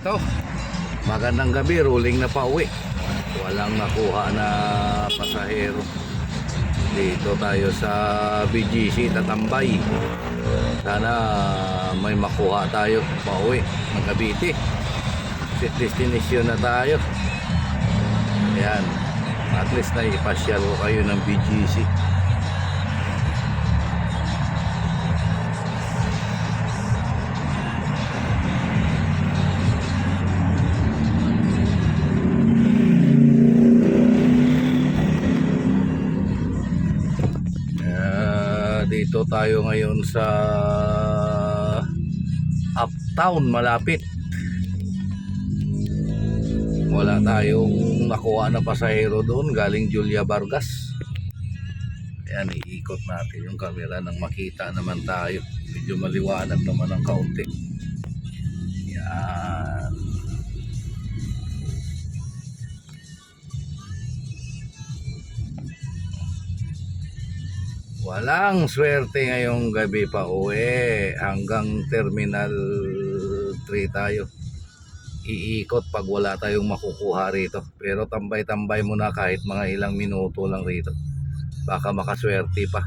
Ito, magandang gabi, rolling na pauwi. Walang nakuha na pasahero. Dito tayo sa BGC Tatambay. Sana may makuha tayo pauwi ng Cavite. Set destination na tayo. Ayan, at least na ipasyal ko kayo ng BGC. Dito tayo ngayon sa Uptown, malapit. Wala tayong nakuha na pasahero doon galing Julia Vargas. Ayan, iikot natin yung camera nang makita naman tayo. Medyo maliwanag naman ang kaunti. Ayan. Walang swerte ngayong gabi pa uwi. Hanggang Terminal 3 tayo. Iikot pag wala tayong makukuha rito. Pero tambay-tambay muna kahit mga ilang minuto lang rito. Baka makaswerte pa.